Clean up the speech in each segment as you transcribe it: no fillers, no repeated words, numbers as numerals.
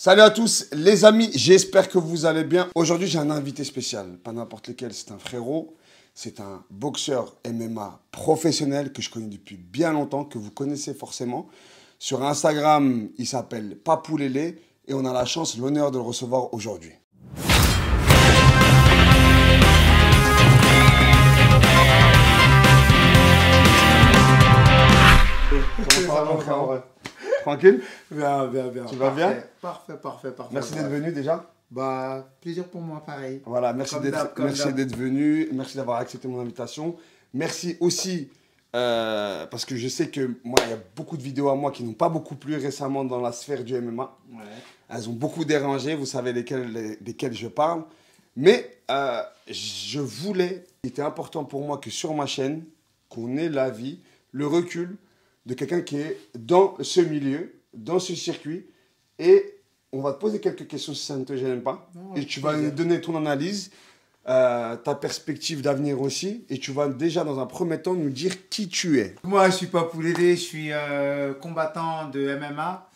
Salut à tous les amis, j'espère que vous allez bien. Aujourd'hui j'ai un invité spécial, pas n'importe lequel, c'est un frérot. C'est un boxeur MMA professionnel que je connais depuis bien longtemps, que vous connaissez forcément. Sur Instagram, il s'appelle Papou Lélé et on a la chance, l'honneur de le recevoir aujourd'hui. Comment ça va mon frère? Tranquille? Bien. Tu vas bien? Parfait. Merci d'être venu déjà. Bah, plaisir pour moi, pareil. Voilà, merci d'être venu, merci d'avoir accepté mon invitation. Merci aussi, parce que je sais que moi, il y a beaucoup de vidéos à moi qui n'ont pas beaucoup plu récemment dans la sphère du MMA. Ouais. Elles ont beaucoup dérangé, vous savez desquelles je parle. Mais je voulais, il était important pour moi que sur ma chaîne, qu'on ait l'avis, le recul de quelqu'un qui est dans ce milieu, dans ce circuit. Et on va te poser quelques questions si ça ne te gêne pas. Non, et tu vas nous donner ton analyse, ta perspective d'avenir aussi. Et tu vas déjà, dans un premier temps, nous dire qui tu es. Moi, je suis Papou Lélé, je suis combattant de MMA.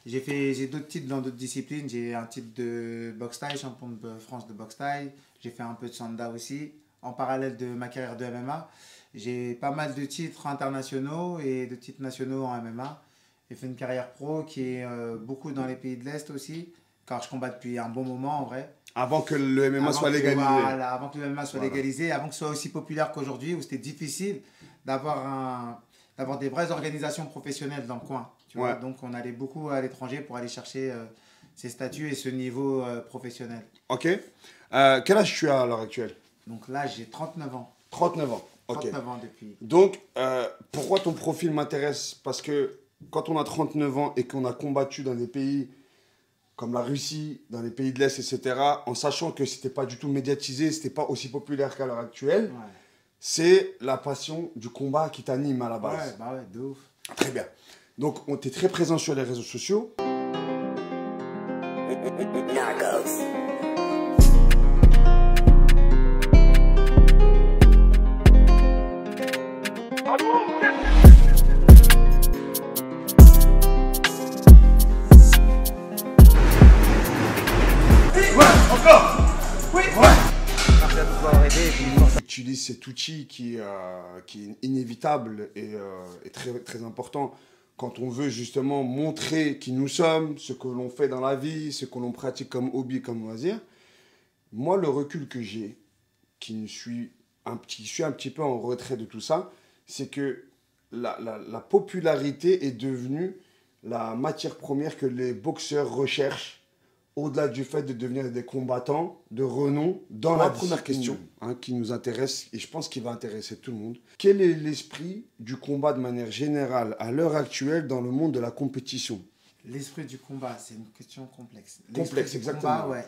J'ai d'autres titres dans d'autres disciplines. J'ai un titre de boxe thaï, champion de France de boxe thaï. J'ai fait un peu de sanda aussi, en parallèle de ma carrière de MMA. J'ai pas mal de titres internationaux et de titres nationaux en MMA. J'ai fait une carrière pro qui est beaucoup dans les pays de l'Est aussi, car je combats depuis un bon moment en vrai. Avant que le MMA soit légalisé. Voilà, avant que le MMA soit légalisé, avant que ce soit aussi populaire qu'aujourd'hui, où c'était difficile d'avoir des vraies organisations professionnelles dans le coin. Tu vois. Donc on allait beaucoup à l'étranger pour aller chercher ces statuts et ce niveau professionnel. Ok. Quel âge tu as à l'heure actuelle? Donc là, j'ai 39 ans. 39 ans. Ok. 39 ans depuis. Donc, pourquoi ton profil m'intéresse? Parce que quand on a 39 ans et qu'on a combattu dans des pays comme la Russie, dans les pays de l'Est, etc., en sachant que ce n'était pas du tout médiatisé, ce n'était pas aussi populaire qu'à l'heure actuelle, c'est la passion du combat qui t'anime à la base. Ouais, de ouf. Très bien. Donc, on était très présent sur les réseaux sociaux. Utilise cet outil qui est inévitable et très important quand on veut justement montrer qui nous sommes, ce que l'on fait dans la vie, ce que l'on pratique comme hobby, comme loisir. Moi, le recul que j'ai, qui suis un petit peu en retrait de tout ça, c'est que la popularité est devenue la matière première que les boxeurs recherchent, au-delà du fait de devenir des combattants de renom dans la première question qui nous intéresse, et je pense qu'il va intéresser tout le monde. Quel est l'esprit du combat de manière générale à l'heure actuelle dans le monde de la compétition? L'esprit du combat, c'est une question complexe. Complexe, exactement. Combat,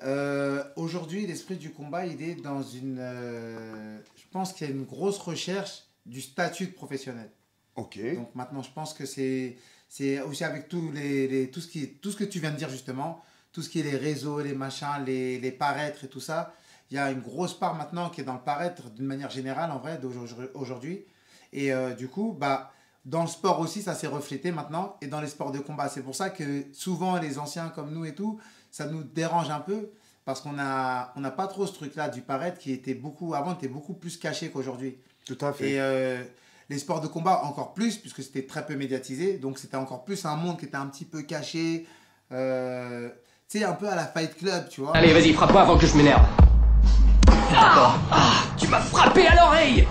ouais. Aujourd'hui, l'esprit du combat, il est dans une... je pense qu'il y a une grosse recherche du statut de professionnel. Ok. Donc maintenant, je pense que c'est aussi avec tout ce que tu viens de dire justement, tout ce qui est les réseaux, les machins, les paraîtres et tout ça. Il y a une grosse part maintenant qui est dans le paraître d'une manière générale en vrai d'aujourd'hui. Et du coup, bah, dans le sport aussi, ça s'est reflété maintenant et dans les sports de combat. C'est pour ça que souvent les anciens comme nous et tout, ça nous dérange un peu parce qu'on n'a pas trop ce truc-là du paraître qui était avant était beaucoup plus caché qu'aujourd'hui. Tout à fait. Et les sports de combat encore plus, puisque c'était très peu médiatisé. Donc c'était encore plus un monde qui était un petit peu caché. Tu sais, un peu à la Fight Club, tu vois. Allez, vas-y, frappe-moi avant que je m'énerve. Tu m'as frappé à l'oreille.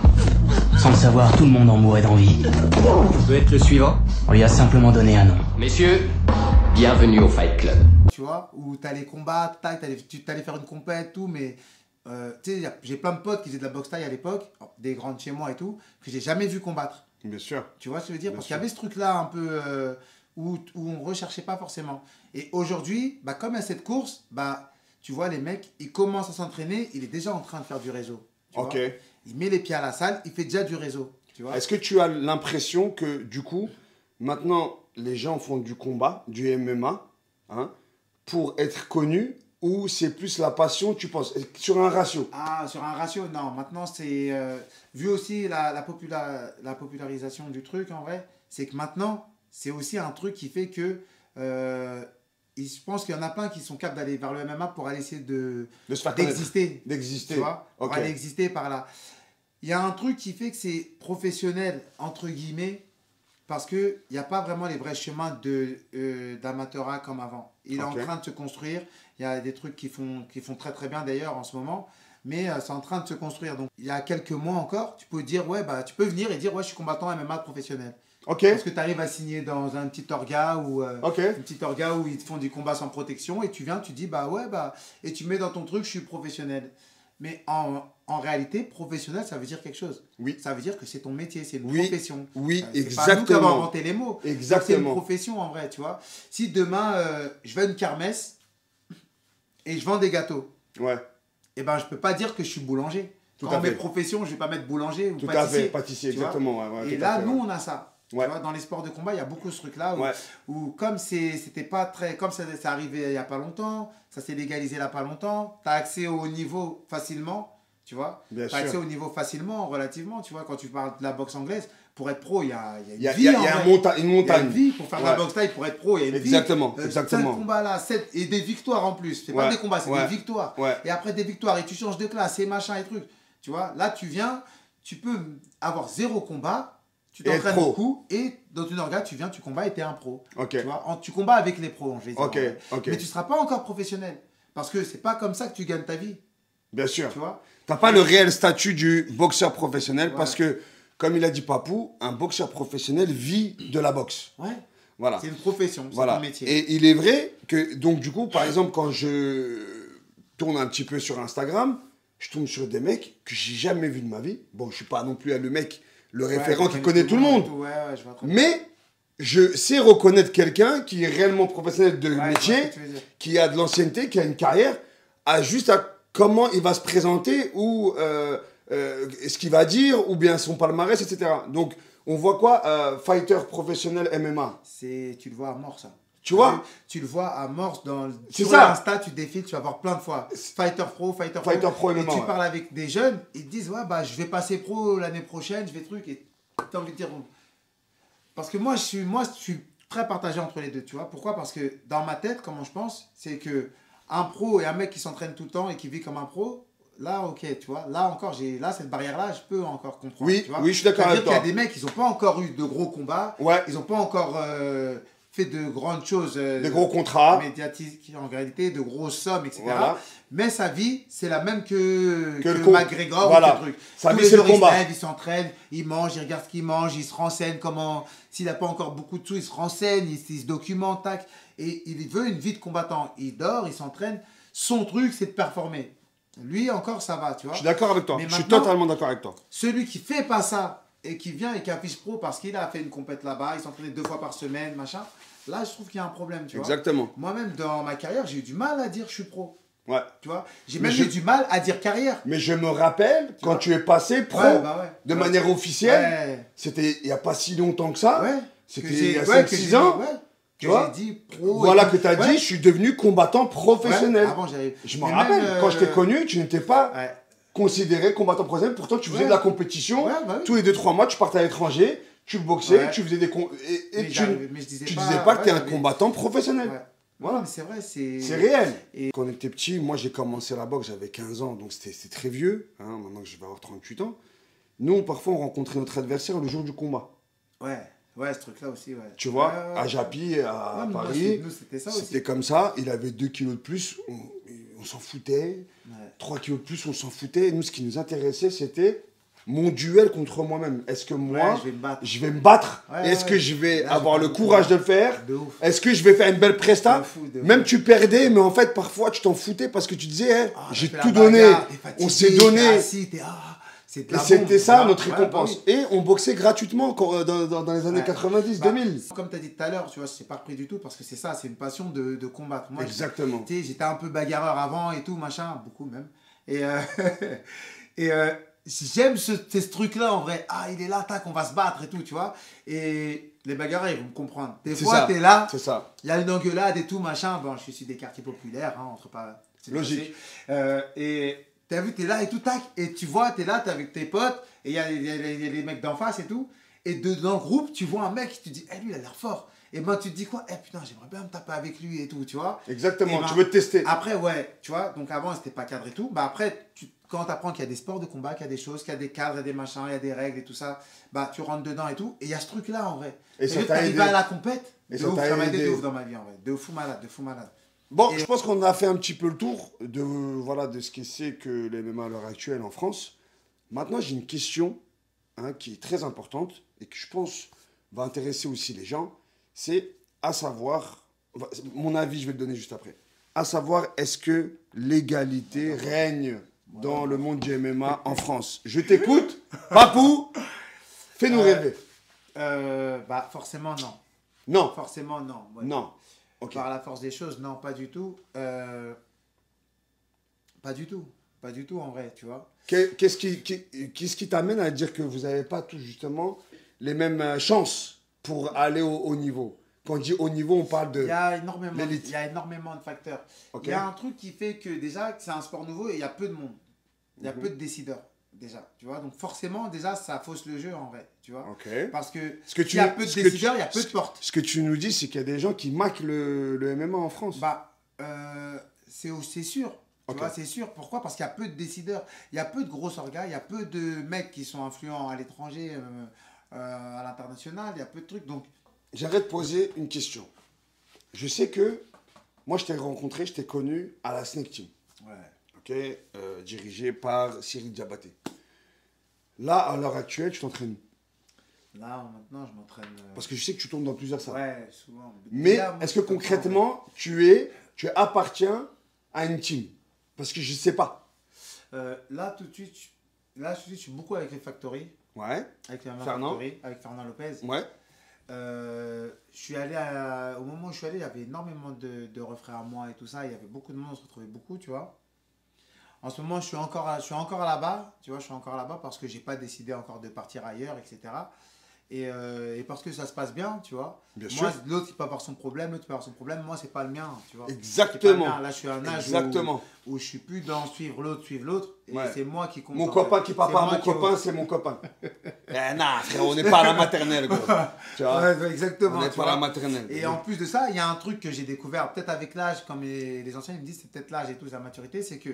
Sans le savoir, tout le monde en mourait d'envie. Je peux être le suivant? On lui a simplement donné un nom. Messieurs, bienvenue au Fight Club. Tu vois, où t'allais combattre, t'allais faire une compète, tout, mais... tu sais, j'ai plein de potes qui faisaient de la boxe thaï à l'époque, des grands de chez moi et tout, que j'ai jamais vu combattre. Bien sûr. Tu vois ce que je veux dire? Parce qu'il y avait ce truc-là un peu où on recherchait pas forcément. Et aujourd'hui, bah, comme à cette course, bah, tu vois, les mecs, ils commencent à s'entraîner, il est déjà en train de faire du réseau. Ok. Vois, il met les pieds à la salle, il fait déjà du réseau. Est-ce que tu as l'impression que, du coup, maintenant, les gens font du combat, du MMA, pour être connus? Ou c'est plus la passion, tu penses, sur un ratio? Ah, sur un ratio, non. Maintenant, c'est... vu aussi la popularisation du truc, en vrai, c'est que maintenant, c'est aussi un truc qui fait que je pense qu'il y en a plein qui sont capables d'aller vers le MMA pour aller essayer De se faire connaître. d'exister. D'exister. Tu vois, pour Ok. aller exister par là. Il y a un truc qui fait que c'est professionnel, entre guillemets, parce qu'il n'y a pas vraiment les vrais chemins d'amateurat comme avant. Il est en Ok. train de se construire. Il y a des trucs qui font très très bien d'ailleurs en ce moment. Mais c'est en train de se construire. Donc il y a quelques mois encore, tu peux dire, ouais, bah, tu peux venir et dire, ouais, je suis combattant MMA professionnel. Ok. Parce que tu arrives à signer dans un petit orga ou Ok. une petite orga où ils te font du combat sans protection et tu viens, tu dis bah ouais bah et tu mets dans ton truc je suis professionnel. Mais en réalité professionnel ça veut dire quelque chose. Oui. Ça veut dire que c'est ton métier, c'est une Oui. profession. Oui, C'est pas nous qui avons exactement. inventé les mots. C'est une Exactement. profession en vrai, tu vois. Si demain je vais à une kermesse et je vends des gâteaux, Ouais. et ben je peux pas dire que je suis boulanger. Tout Quand à on met fait. profession, je vais pas mettre boulanger ou Tout à pâtissier. fait. Pâtissier, tu vois. exactement. Ouais, ouais, Et tout à là, fait, nous, ouais. on a ça. Ouais. Tu vois, dans les sports de combat, il y a beaucoup ce truc-là où, Ouais. où comme c'était pas très, comme ça arrivé il y a pas longtemps, ça s'est légalisé il y a pas longtemps, tu as accès au niveau facilement, tu vois. Bien Tu as accès sûr. au niveau facilement, relativement, tu vois. Quand tu parles de la boxe anglaise, pour être pro, il y a une Il y a, vie. il y a en une vrai. montagne. Il y a une Montagne. vie pour faire de la Ouais. boxe taille, pour être pro, il y a une Exactement, vie. exactement. 5 combats là, 7 et des victoires en plus. C'est Ouais. pas des combats, c'est Ouais. des victoires. Ouais. Et après des victoires, et tu changes de classe et machin et trucs. Tu vois, là tu viens, tu peux avoir 0 combat, tu Et être t'entraînes pro. beaucoup et dans une orga, tu viens, tu combats et t'es un pro. Ok. Tu vois, tu combats avec les pros, je vais dire. Ok, en vrai. ok. Mais tu seras pas encore professionnel. Parce que c'est pas comme ça que tu gagnes ta vie. Bien sûr. Tu vois. T'as pas le réel statut du boxeur professionnel Ouais. parce que, comme il a dit Papou, un boxeur professionnel vit de la boxe. Ouais. Voilà. C'est une profession, c'est Voilà. ton métier. Et il est vrai que, donc du coup, par exemple, quand je tourne un petit peu sur Instagram, je tombe sur des mecs que j'ai jamais vus de ma vie. Bon, je suis pas non plus le mec, le référent Ouais, qui connaît tout le monde. Ouais, ouais, je vois très bien. Mais je sais reconnaître quelqu'un qui est réellement professionnel de Ouais, je vois métier, ce que tu veux dire. qui a de l'ancienneté, qui a une carrière, à juste à comment il va se présenter ou ce qu'il va dire ou bien son palmarès, etc. Donc, on voit quoi fighter professionnel MMA. Tu le vois à mort, ça. Tu vois Tu le vois à mort C'est sur ça. Insta, tu défiles, tu vas voir plein de fois. Fighter pro. Fighter pro Et MMA, tu ouais. parles avec des jeunes, ils te disent, ouais, bah, je vais passer pro l'année prochaine, je vais truc. Et tu as envie de dire. Parce que moi, je suis très partagé entre les deux, tu vois. Pourquoi? Parce que dans ma tête, comment je pense, c'est que un pro et un mec qui s'entraîne tout le temps et qui vit comme un pro, là, ok, tu vois. Là encore, là, cette barrière-là, je peux encore comprendre. Oui, tu vois. oui, je suis d'accord avec C'est-à-dire qu'il y toi. a des mecs, ils n'ont pas encore eu de gros combats. Ouais. Ils n'ont pas encore fait de grandes choses. Des gros contrats. Médiatiques, en réalité, de grosses sommes, etc. Voilà. Mais sa vie, c'est la même que le McGregor voilà. ou que le truc. Sa Tous vie, les c'est le jours, il se combat. lève, il s'entraîne, il mange, il regarde ce qu'il mange, il se renseigne comment... S'il n'a pas encore beaucoup de sous, il se renseigne, il se documente, tac. Et il veut une vie de combattant. Il dort, il s'entraîne. Son truc, c'est de performer. Lui, encore, ça va, tu vois. Je suis d'accord avec toi. Mais Je suis maintenant- totalement d'accord avec toi. Celui qui fait pas ça et qui vient et qui affiche pro parce qu'il a fait une compète là-bas, il s'entraînait 2 fois par semaine, machin. Là, je trouve qu'il y a un problème, tu vois. Exactement. Moi-même, dans ma carrière, j'ai eu du mal à dire je suis pro. Ouais. Tu vois, j'ai Mais même je- eu du mal à dire carrière. Mais je me rappelle quand vois. tu es passé pro Ouais, bah ouais. de Ouais. manière officielle. Ouais. C'était il n'y a pas si longtemps que ça. Ouais. C'était Que il y a j'ai- 5-6 ans. Ouais. Tu Que vois. j'ai dit pro. Voilà et que tout. tu as Ouais. dit, je suis devenu combattant professionnel. Ouais, avant, j'avais. Je me Mais rappelle, même, quand je t'ai connu, tu n'étais pas Ouais. considéré combattant professionnel. Pourtant, tu faisais Ouais. de la compétition. Ouais, bah oui. Tous les 2-3 mois, tu partais à l'étranger, tu boxais, Ouais. tu faisais des. Et Mais tu je disais tu pas. disais pas que tu es un j'avais- combattant professionnel. Ouais. Voilà. Mais c'est vrai, c'est. C'est réel. Et- Quand on était petit, moi j'ai commencé la boxe, j'avais 15 ans, donc c'était très vieux. Hein, maintenant que je vais avoir 38 ans. Nous, parfois, on rencontrait notre adversaire le jour du combat. Ouais. Ouais, ce truc-là aussi, ouais. Tu vois, Ouais, ouais, à ouais. Japi, à Ouais, mais Paris, nous, c'était ça aussi. c'était comme ça. Il avait 2 kilos de plus, on s'en foutait. Ouais. 3 kilos de plus, on s'en foutait. Et nous, ce qui nous intéressait, c'était mon duel contre moi-même. Est-ce que moi, Ouais, je vais me battre. je vais me battre? Ouais, Est-ce ouais. que je vais Là, avoir j'ai le pas courage beaucoup. de le faire? De ouf. Est-ce que je vais faire une belle presta? De fou, de Même fou. tu perdais, mais en fait, parfois, tu t'en foutais parce que tu disais, hey, Ah, j'ai t'as fait tout la donné, bagarre, t'es fatigué, on s'est t'es donné. assis, c'est de Et la c'était bombe, ça tu vois. notre Ouais, récompense. bah oui. Et on boxait gratuitement dans les années Ouais. 90, Bah, 2000. Comme tu as dit tout à l'heure, tu vois, c'est pas repris du tout parce que c'est ça, c'est une passion de combattre. Moi, Exactement. tu sais, j'étais un peu bagarreur avant et tout, machin, beaucoup même. Et, et j'aime ce truc-là en vrai. Ah, il est là, tac, on va se battre et tout, tu vois. Et les bagarreurs, ils vont me comprendre. Des C'est fois, ça. tu es là, C'est ça. il y a une engueulade et tout, machin. Bon, je suis issu des quartiers populaires, hein, entre pas. c'est Logique. passé. Et t'as vu, t'es là et tout, tac. Et tu vois, t'es là, t'es avec tes potes. Et il y a les mecs d'en face et tout. Et dans le groupe, tu vois un mec, tu te dis, eh, lui, il a l'air fort. Et ben tu te dis quoi? Eh putain, j'aimerais bien me taper avec lui et tout, tu vois. Exactement, Et ben, tu veux te tester. Après, ouais, tu vois, donc avant, c'était pas cadre et tout. Bah après, quand tu apprends qu'il y a des sports de combat, qu'il y a des choses, qu'il y a des cadres, il y a des machins, il y a des règles et tout ça, bah tu rentres dedans et tout. Et il y a ce truc-là en vrai. Et ça t'a t'arrives aidé. à la compète. Et De ça ouf, t'a ça m'a aidé aidé. de ouf dans ma vie en vrai. De fou malade, de fou malade. Bon, Et- je pense qu'on a fait un petit peu le tour de, voilà, de ce que c'est que les MMA à l'heure actuelle en France. Maintenant, j'ai une question qui est très importante et que je pense va intéresser aussi les gens. C'est à savoir, mon avis, je vais le donner juste après. À savoir, est-ce que l'égalité règne dans le monde du MMA en France? Je t'écoute, Papou, fais-nous rêver. Bah forcément non. Non, Forcément non. Ouais. non. Ok. Par la force des choses, non, pas du tout. Pas du tout. Pas du tout en vrai, tu vois. Qu'est-ce qui t'amène à dire que vous n'avez pas tous justement les mêmes chances pour aller au haut niveau? Quand on dit haut niveau, on parle de... Il y a énormément, l'élite. il y a énormément de facteurs. Ok. Il y a un truc qui fait que déjà, que c'est un sport nouveau et il y a peu de monde. Il y a Mhm. peu de décideurs, déjà. Tu vois, donc forcément, déjà, ça fausse le jeu en vrai, tu vois. Ok. Parce que Ce que s'il y a peu de décideurs, il y a peu de portes. Ce que tu nous dis, c'est qu'il y a des gens qui maquent le MMA en France. Bah, c'est sûr. Tu Ok. vois, c'est sûr. Pourquoi? Parce qu'il y a peu de décideurs. Il y a peu de gros orgas. Il y a peu de mecs qui sont influents à l'étranger, à l'international. Il y a peu de trucs. Donc, J'aimerais te poser une question. Je sais que moi, je t'ai rencontré, je t'ai connu à la Snake Team. ouais. Ok, dirigé par Cyril Diabaté. Là, à l'heure actuelle, tu t'entraînes. Là, maintenant, je m'entraîne. Parce que je sais que tu tournes dans plusieurs salles. Ouais, souvent. Mais Déjà, moi, est-ce que je comprends, concrètement, tu appartiens à une team? Parce que je sais pas. Là, tout de suite, je suis beaucoup avec les Factory. Ouais, Avec la Fernand. Factory, avec Fernand Lopez. ouais. Je suis allé au moment où je suis allé, il y avait énormément de refrains à moi et tout ça. Il y avait beaucoup de monde, on se retrouvait beaucoup, tu vois. En ce moment, je suis encore là-bas, tu vois, je suis encore là-bas parce que j'ai pas décidé encore de partir ailleurs, etc. Et parce que ça se passe bien, tu vois. Bien Moi, sûr. l'autre, il peut avoir son problème, l'autre, il peut avoir son problème. Moi, c'est pas le mien, tu vois. C'est pas le Exactement. mien. Là, je suis à un âge Exactement. où je suis plus dans suivre l'autre. Et Ouais. c'est moi qui compte. Mon en copain fait. qui parle C'est pas à moi mon qui- copain, c'est mon copain. Non, frère, on n'est pas à la maternelle, gros. Tu vois, Ouais, exactement. on n'est tu pas à la vois. maternelle. Et en plus de ça, il y a un truc que j'ai découvert, peut-être avec l'âge, comme les anciens ils me disent, c'est peut-être l'âge et tout, la maturité, c'est que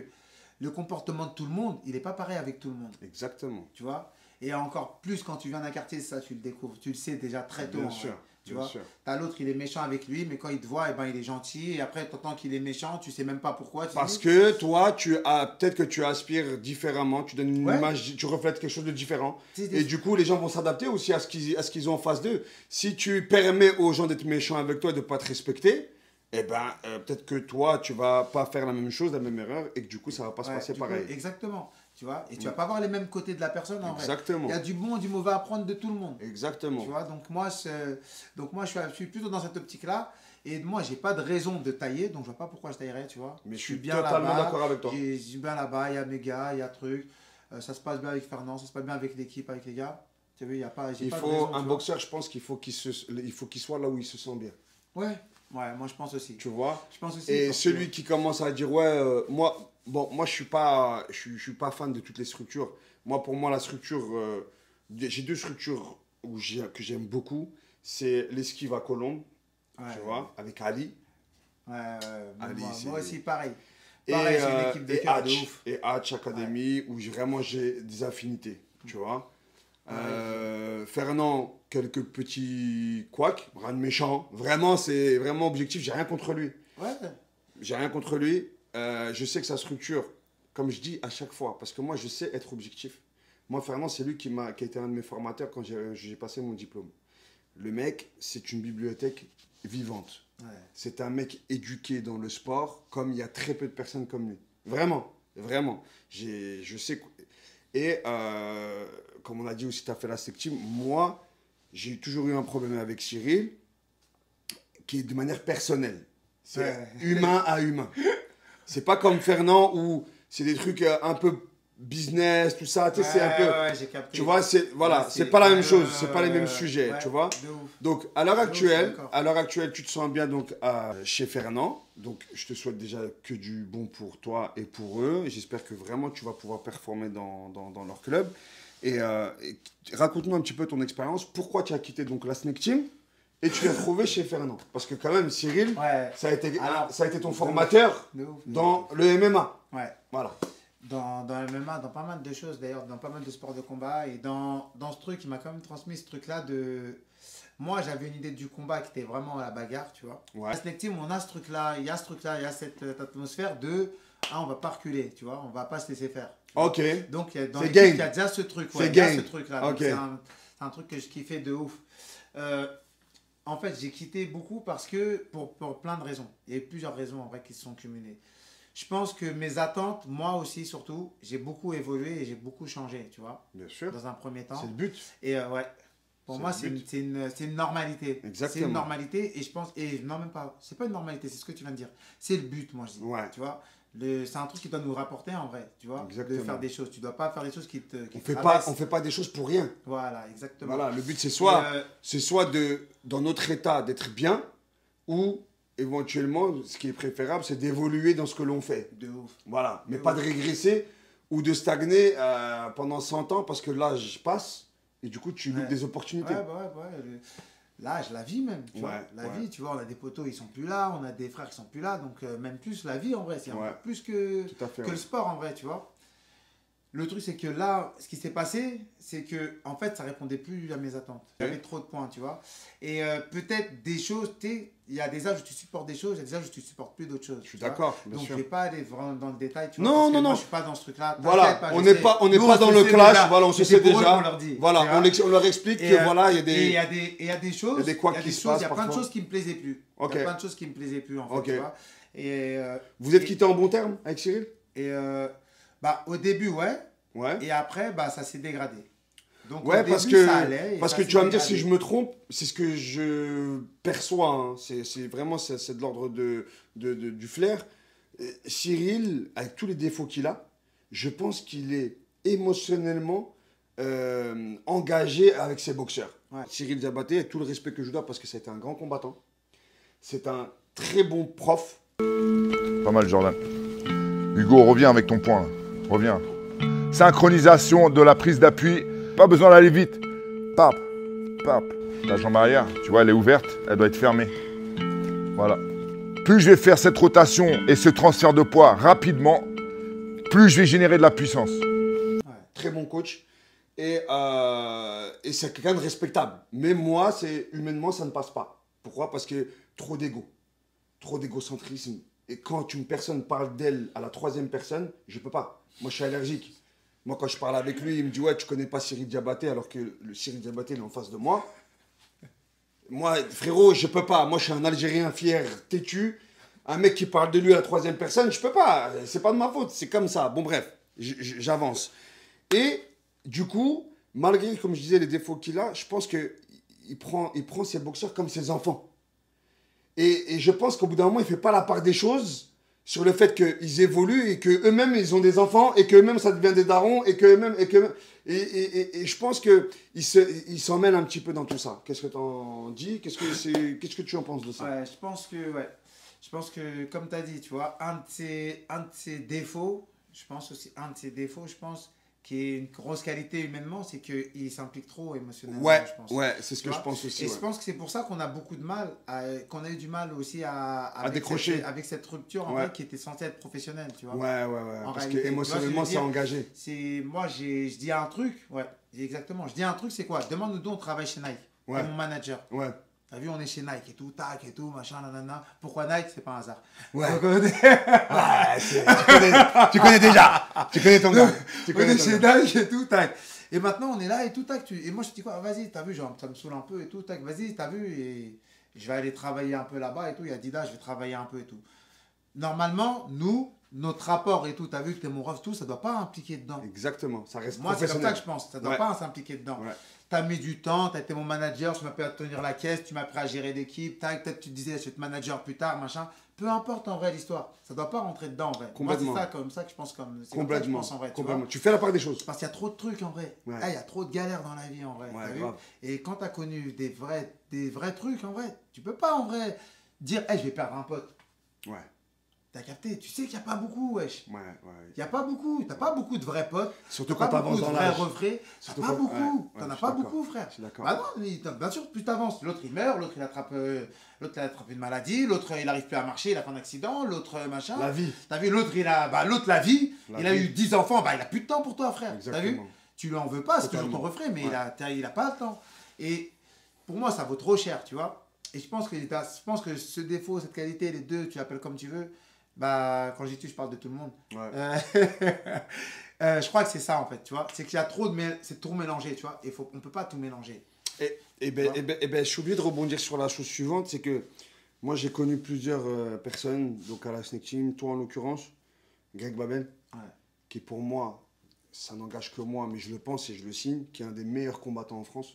le comportement de tout le monde, il n'est pas pareil avec tout le monde, Exactement. tu vois. Et encore plus quand tu viens d'un quartier, ça tu le découvres, tu le sais déjà très tôt. Bien en sûr. vrai, tu Bien vois. sûr. T'as l'autre, il est méchant avec lui, mais quand il te voit, eh ben, il est gentil. Et après, t'entends qu'il est méchant, tu sais même pas pourquoi. Tu Parce dis, que toi, peut-être que tu aspires différemment, tu donnes une Ouais. image, tu reflètes quelque chose de différent. C'est Et du coup, les gens vont s'adapter aussi à ce qu'ils ont en face d'eux. Si tu permets aux gens d'être méchants avec toi et de ne pas te respecter, eh ben, peut-être que toi, tu vas pas faire la même chose, la même erreur, et que du coup, ça va pas se ouais, passer du coup, pareil. exactement. Tu vois. Et tu vas pas voir les mêmes côtés de la personne en vrai. Exactement. Il y a du bon et du mauvais à prendre de tout le monde. Exactement. Tu vois, donc moi, je suis plutôt dans cette optique-là. Et moi, j'ai pas de raison de tailler, donc je vois pas pourquoi je taillerais, tu vois. Mais je Je suis bien totalement là-bas, d'accord avec toi. Je suis bien là-bas, il y a mes gars, il y a truc. Ça se passe bien avec Fernand, ça se passe bien avec l'équipe, avec les gars. Tu as vu, il y a pas, j'ai Il pas de faut raison, un tu vois. boxeur, je pense qu'il faut qu'il soit là où il se sent bien. Ouais, moi je pense aussi. Tu vois? Je pense aussi. Et parce celui que- qui commence à dire ouais, moi je suis pas fan de toutes les structures. Pour moi la structure, j'ai deux structures que j'aime beaucoup. C'est l'esquive à Colombe, Ouais, tu vois, avec Ali. Ouais, Ali, c'est- moi aussi, pareil. Et, Pareil, j'ai une équipe de cœur de ouf. Et Hatch Academy, où vraiment j'ai des affinités, tu vois. Fernand, quelques petits couacs, rien de méchant. Vraiment, c'est vraiment objectif, j'ai rien contre lui. Ouais, J'ai rien contre lui. Je sais que sa structure, comme je dis à chaque fois, parce que moi, je sais être objectif. Moi, Fernand, c'est lui qui a été un de mes formateurs quand j'ai passé mon diplôme. Le mec, c'est une bibliothèque vivante. ouais. C'est un mec éduqué dans le sport, comme il y a très peu de personnes comme lui. Vraiment, vraiment. Je sais. Et comme on a dit aussi, tu as fait la sectime. Moi, j'ai toujours eu un problème avec Cyril, qui est de manière personnelle. C'est Ouais. humain à humain. C'est pas comme Fernand où c'est des trucs un peu business, tout ça. Tu sais, c'est un peu. Ouais, j'ai capté. Tu vois, voilà, Ouais, c'est pas la même chose, ouais, c'est pas les mêmes ouais, sujets, ouais, tu vois. de ouf. Donc je suis d'accord. à l'heure actuelle, tu te sens bien donc chez Fernand. Donc je te souhaite déjà que du bon pour toi et pour eux. J'espère que vraiment tu vas pouvoir performer dans leur club. Et raconte-nous un petit peu ton expérience. Pourquoi tu as quitté donc la Snake Team et tu l'as trouvé chez Fernand. Parce que quand même, Cyril, Ouais. ça Alors, a été ton formateur De ouf. dans le MMA. Ouais. Voilà. Dans le MMA, dans pas mal de choses d'ailleurs, dans pas mal de sports de combat. Et dans ce truc, il m'a quand même transmis ce truc-là de... Moi, j'avais une idée du combat qui était vraiment à la bagarre, tu vois. Ouais. À Snake Team, on a ce truc-là, il y a ce truc-là, il y a cette atmosphère de... Ah, on va pas reculer, tu vois, on va pas se laisser faire. Ok. Donc, dans C'est l'équipe, game. il y a déjà ce truc. C'est Ouais, il y a game. ce truc-là. Donc, Ok. c'est un truc que je kiffais de ouf. En fait, j'ai quitté beaucoup parce que, pour plein de raisons. Il y a eu plusieurs raisons en vrai qui se sont cumulées. Je pense que mes attentes, moi aussi surtout, j'ai beaucoup évolué et j'ai beaucoup changé, tu vois, Bien sûr. dans un premier temps. C'est le but. Et ouais, pour C'est moi, le c'est but. c'est une normalité. Exactement. C'est une normalité et je pense, et non, même pas, c'est pas une normalité, c'est ce que tu viens de dire. C'est le but, moi je dis. Ouais. Tu vois, c'est un truc qui doit nous rapporter en vrai, tu vois, Exactement. de faire des choses. Tu dois pas faire des choses qui te. On te fait pas, rabaissent. on fait pas des choses pour rien. Voilà, exactement. Voilà, le but c'est Et, soit de, dans notre état d'être bien, ou éventuellement, ce qui est préférable, c'est d'évoluer dans ce que l'on fait. de ouf. Voilà, mais De pas ouf. de régresser ou de stagner pendant 100 ans parce que l'âge passe et du coup tu loupes Ouais. des opportunités. Ouais. L'âge, la vie même, tu vois. Ouais, La ouais. vie, tu vois, on a des potos, ils sont plus là, on a des frères qui sont plus là, donc même plus la vie en vrai, c'est Ouais. encore plus que Tout à fait. le Ouais. sport en vrai, tu vois. Le truc, c'est que là, ce qui s'est passé, c'est que en fait, ça répondait plus à mes attentes. J'avais trop de points, tu vois. Et peut-être des choses, tu sais, il y a des âges où tu supportes des choses, il y a des âges où tu supportes plus d'autres choses. Je suis tu vois. d'accord, bien Donc, sûr. je vais pas aller vraiment dans le détail, tu Non, vois. parce que non, moi, non. je suis pas dans ce truc-là. Voilà, T'inquiète on je n'est sais. pas, on n'est Nous, pas se dans le sait clash, déjà. voilà, on se C'est sait pour eux déjà. qu'on leur dit, Voilà, tu vois. on leur explique Et, que voilà, il y a Et il des. y a des, et il y a des choses, Il y a des couacs il y a qui des se choses, passent il y a plein de parfois. choses qui me plaisaient plus. Ok. Il y a plein de choses qui me plaisaient plus en fait, Ok. tu vois. Et, Vous êtes quitté en bon terme avec Cyril? bah, au début, ouais. Ouais. Et après, bah, ça s'est dégradé. Donc, Ouais, au parce début, que, ça allait. Et parce ça que s'est tu vas me dire si dégradé. je me trompe, c'est ce que je perçois. Hein. C'est vraiment c'est de l'ordre du flair. Cyril, avec tous les défauts qu'il a, je pense qu'il est émotionnellement engagé avec ses boxeurs. Ouais. Cyril Diabaté, avec tout le respect que je dois, parce que c'est un grand combattant. C'est un très bon prof. Pas mal, Jordan. Hugo, reviens avec ton point. Reviens. Synchronisation de la prise d'appui. Pas besoin d'aller vite. Pap, pap. La jambe arrière, tu vois, elle est ouverte. Elle doit être fermée. Voilà. Plus je vais faire cette rotation et ce transfert de poids rapidement, plus je vais générer de la puissance. Très bon coach. Et c'est quelqu'un de respectable. Mais moi, humainement, ça ne passe pas. Pourquoi? Parce que trop d'ego. Trop d'égocentrisme. Et quand une personne parle d'elle à la troisième personne, je peux pas. Moi, je suis allergique. Moi, quand je parle avec lui, il me dit « Ouais, tu connais pas Cyril Diabaté », alors que le Cyril Diabaté, il est en face de moi. Moi, frérot, je peux pas. Moi, je suis un Algérien fier, têtu. Un mec qui parle de lui à la troisième personne, je peux pas. C'est pas de ma faute. C'est comme ça. Bon, bref, j'avance. Et du coup, malgré, comme je disais, les défauts qu'il a, je pense qu'il prend ses boxeurs comme ses enfants. Et je pense qu'au bout d'un moment, il ne fait pas la part des choses sur le fait qu'ils évoluent et qu'eux-mêmes, ils ont des enfants et qu'eux-mêmes, ça devient des darons et qu'eux-mêmes... Et je pense qu'il s'en mêle un petit peu dans tout ça. Qu'est-ce que tu en dis? Qu'est-ce que tu en penses de ça? Ouais, je pense que, comme tu as dit, tu vois, un de ses défauts, qui est une grosse qualité humainement, c'est qu'il s'implique trop émotionnellement, Ouais, je pense. ouais, c'est ce Tu que je vois. pense aussi. Et Ouais. je pense que c'est pour ça qu'on a beaucoup de mal, qu'on a eu du mal aussi avec décrocher. avec cette rupture en Ouais. fait, qui était censée être professionnelle, tu vois. Ouais. En Parce réalité, qu'émotionnellement, tu c'est vois ce que je veux engagé. Moi, je dis un truc, ouais, exactement. Je dis un truc, c'est quoi? Demande-nous d'où on travaille chez Nike. Ouais. C'est mon manager. Ouais. T'as vu, on est chez Nike et tout, tac et tout, machin, nanana. Pourquoi Nike? C'est pas un hasard. Ouais. Donc, on est, Tu connais déjà. Tu connais ton gars. Tu on est connais ton chez gars. Nike et tout, tac. Et maintenant, on est là et tout, tac. Et moi, je te dis quoi? Vas-y, t'as vu, genre, ça me saoule un peu et tout, tac. Vas-y, t'as vu, et je vais aller travailler un peu là-bas et tout. Il y a Dida, je vais travailler un peu et tout. Normalement, nous, notre rapport et tout, t'as vu que t'es mon ref, tout, ça doit pas impliquer dedans. Exactement. Ça reste Moi, c'est comme ça professionnel. que je pense. Ça doit Ouais. pas s'impliquer dedans. Ouais. Tu as mis du temps, tu as été mon manager, tu m'as appris à tenir la caisse, tu m'as appris à gérer l'équipe, peut-être tu te disais je vais être manager plus tard, machin. Peu importe en vrai l'histoire. Ça doit pas rentrer dedans en vrai. Complètement. Moi, c'est ça comme ça que je pense c'est comme ça que je Complètement. pense en vrai. Tu Complètement. vois. Tu fais la part des choses. Parce qu'il y a trop de trucs en vrai. Ouais. Il y a trop de galères dans la vie en vrai. Ouais, t'as vu. grave. Et quand tu as connu des vrais trucs en vrai, tu peux pas en vrai dire je vais perdre un pote. Ouais. T'as capté? Tu sais qu'il n'y a pas beaucoup, wesh. Ouais. Il n'y a pas beaucoup. T'as pas beaucoup de vrais potes. Surtout T'as quand pas t'avances beaucoup dans de vrais l'âge. refrains. T'as Surtout pas quand- beaucoup. ouais, T'en je as suis pas d'accord. beaucoup, frère. Je suis d'accord. Bah non, bien sûr, plus t'avances. L'autre, il meurt. L'autre, il attrape une maladie. L'autre, il n'arrive plus à marcher. Il a fait un accident. L'autre, machin. La vie. T'as vu, l'autre, la vie. La Il a vie. eu 10 enfants. Bah, il a plus de temps pour toi, frère. T'as vu? Exactement. Tu lui en veux pas. C'est toujours Totalement. ton refrain. Mais Ouais. il a pas le temps. Et pour moi, ça vaut trop cher, tu vois. Et je pense que ce défaut, cette qualité, les deux, tu l'appelles comme tu veux. Bah, quand je dis tu, je parle de tout le monde. Ouais. Je crois que c'est ça en fait, tu vois. C'est qu'il y a c'est trop mélangé, tu vois. Et on peut pas tout mélanger. Et ben, je suis obligé de rebondir sur la chose suivante, c'est que moi j'ai connu plusieurs personnes, donc à la Snake Team, toi en l'occurrence, Greg Babel, Ouais. qui pour moi, ça n'engage que moi, mais je le pense et je le signe, qui est un des meilleurs combattants en France.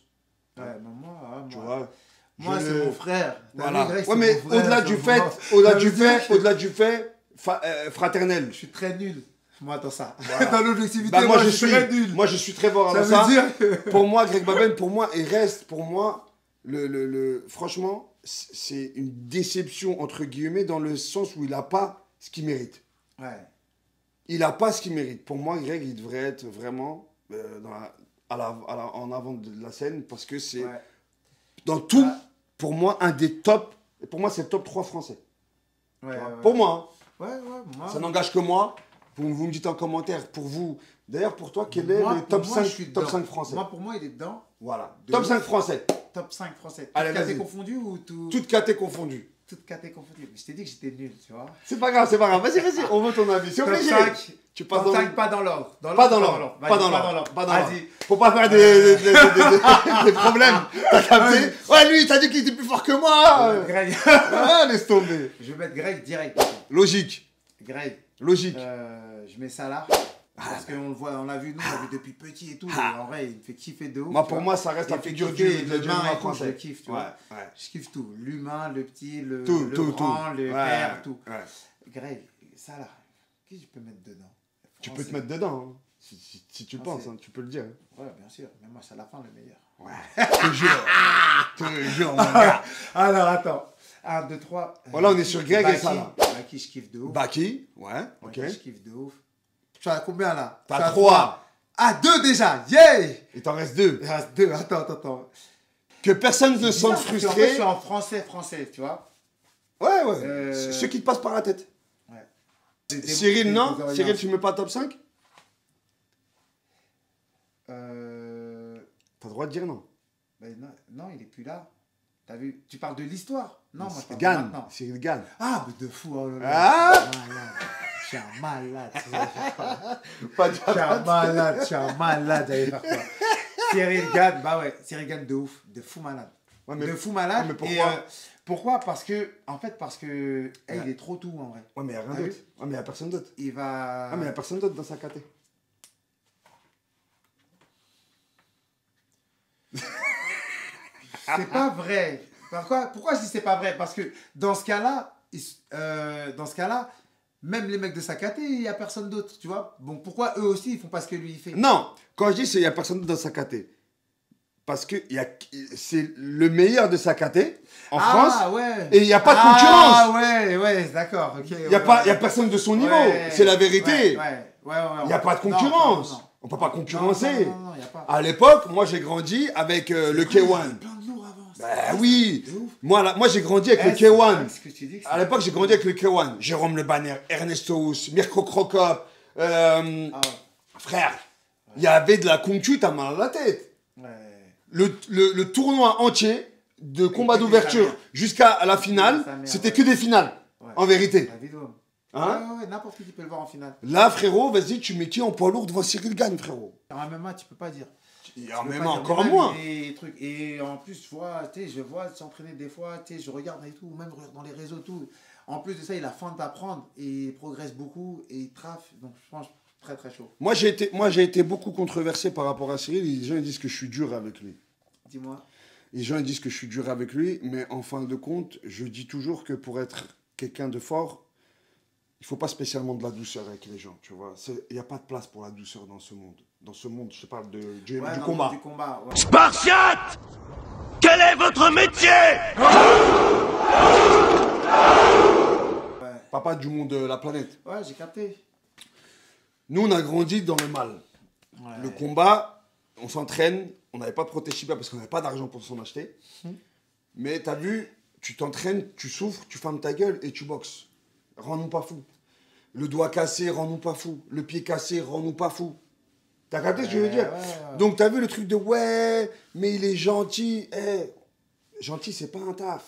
Ouais, mais moi, Tu vois. moi je c'est le- mon frère. T'as Voilà. vu, Greg, Ouais, c'est mais mon frère, au-delà c'est du mon fait, frère. au-delà Ça du veut dire fait, que au-delà du fait, fraternel. je suis très nul, moi, dans ça. Voilà. Dans l'objectivité, Bah, moi, je suis très nul. moi je suis très fort Ça dans veut ça. dire que... Pour moi, Greg Babel, pour moi, il reste, pour moi, franchement, c'est une déception, entre guillemets, dans le sens où il n'a pas ce qu'il mérite. Ouais. Il n'a pas ce qu'il mérite. Pour moi, Greg, il devrait être vraiment en avant de la scène, parce que c'est, Ouais. dans tout, Ouais. pour moi, un des top, pour moi, c'est le top 3 français. Ouais, ouais. Pour moi, hein. Ouais, moi. Ça n'engage que moi. Vous me dites en commentaire, pour vous. D'ailleurs, pour toi, quel est Moi, le pour top, moi, 5, je suis top dedans. 5 français? Moi, pour moi, il est dedans. Voilà. De Top ouf. 5 français. Top 5 français. Allez, Toutes caté vas-y. confondues ou tout... Toutes catés confondues. Toutes caté confondues. Mais je t'ai dit que j'étais nul, tu vois. C'est pas grave, c'est pas grave. Vas-y, on veut ton avis. C'est Top obligé. 5. Tu passes Top dans 5, pas dans l'ordre. Pas dans l'ordre. Vas-y, Pas dans l'ordre. Pas dans l'ordre. Vas-y. Faut pas faire des problèmes. T'as capté? Ouais, lui, t'as dit qu'il était plus fort que moi. Greg. Ah, laisse tomber. Je vais mettre Greg direct. Logique. Greg. Logique. Je mets Salah. Parce qu'on le voit, on l'a vu, nous, on l'a vu depuis petit et tout. En vrai, il me fait kiffer de ouf. Moi, tu pour vois. moi, ça reste Il la me fait figure kiffer, du l'humain MMA et tout, français. je kiffe, tu vois. Ouais. Je kiffe tout. L'humain, le petit, le Tout, grand, le Ouais, père, tout. ouais. Greg, Salah, qui je peux mettre dedans? Tu peux te Français. mettre dedans. Hein. Si tu Ah, penses, c'est- hein, tu peux le dire. Ouais, bien sûr. Mais moi, c'est à la fin le meilleur. Ouais. Toujours, mon gars. Alors, attends. 1, 2, 3. Voilà, on est sur Greg et Salah. Baki, je kiffe de ouf. Baki, ouais, ok. Baki, je kiffe de ouf. Tu as combien là? T'as Je suis à 3. Ah, 2 déjà. Yeah! Il t'en reste 2. Il reste 2. Attends. Que personne ne se Bizarre, sente parce qu'en fait, frustré. je suis en français, tu vois. Ouais. Euh, Ceux qui te passent par la tête. Ouais. Cyril, non? Des Cyril, tu mets pas top 5? T'as le droit de dire non. Ben non, il est plus là. T'as vu? Tu parles de l'histoire? Non, moi je parle de Gagne. maintenant. Cyril gagne. Ah, mais de fou, oh là là. Ah Je suis un malade. Pas Je suis un malade, j'allais faire quoi? Cyril gagne, bah ouais, Cyril gagne de ouf, de fou malade. Ouais, mais- de fou malade. mais pourquoi? Et, pourquoi? Parce que il est trop tout en vrai. Ouais, mais il n'y a rien Ah oui. d'autre. Ouais, mais il n'y a personne d'autre. Il va. Ah, mais il n'y a personne d'autre dans sa caté. C'est pas vrai. Pourquoi je dis c'est pas vrai? Parce que dans ce cas-là, même les mecs de sa caté, il n'y a personne d'autre, tu vois. Bon, pourquoi eux aussi, ils font pas ce que lui, il fait? Non, quand je dis il n'y a personne d'autre dans sa caté. Parce que c'est le meilleur de sa caté en France. Ouais. Et il n'y a pas de concurrence. Ah ouais, d'accord. Ok. Il n'y a personne de son niveau. C'est la vérité. Il n'y a pas de concurrence. Non. On ne peut pas concurrencer. Non, il n'y a pas. À l'époque, moi j'ai grandi avec le Il y avait K1. plein de lourds avant. Ben oui. De ouf. Moi j'ai grandi avec le C'est vrai, K1. ce que tu dis que À l'époque, j'ai grandi avec le K1. Jérôme Le Banner, Ernesto Hous, Mirko Crocop. Ah ouais. Frère, il y avait de la concu, t'as mal à la tête. Ouais. Le tournoi entier, de combat que des d'ouverture sa mère. jusqu'à la finale, Sa mère, c'était ouais. que des finales. Ouais. En vérité. La vidéo. Hein? Ouais, n'importe qui peut le voir en finale. Là, frérot, vas-y, tu mets qui en poids lourd devant Cyril Gagne, frérot. En MMA, tu peux pas dire. Et en Tu peux même pas dire, encore même moins. les trucs. Et en plus, je vois s'entraîner des fois, je regarde et tout, même dans les réseaux, tout. En plus de ça, il a faim d'apprendre et il progresse beaucoup et il traffe. Donc, je pense très très chaud. Moi, j'ai été beaucoup controversé par rapport à Cyril. Les gens ils disent que je suis dur avec lui. Dis-moi. Les gens ils disent que je suis dur avec lui, mais en fin de compte, je dis toujours que pour être quelqu'un de fort, il faut pas spécialement de la douceur avec les gens, tu vois. Il n'y a pas de place pour la douceur dans ce monde. Dans ce monde, je te parle du Ouais, non, combat. Du combat, ouais. Spartiate! Quel est votre métier? Papa du monde de la planète. Ouais, j'ai capté. Nous, on a grandi dans le mal. Ouais. Le combat, on s'entraîne, on n'avait pas de protège-chibas parce qu'on n'avait pas d'argent pour s'en acheter. Mais t'as vu, tu t'entraînes, tu souffres, tu fermes ta gueule et tu boxes. Rends-nous pas fous. Le doigt cassé, rends-nous pas fous. Le pied cassé, rends-nous pas fous. T'as capté ce que je veux dire? Ouais. Donc t'as vu le truc de ouais, mais il est gentil. Gentil, c'est pas un taf.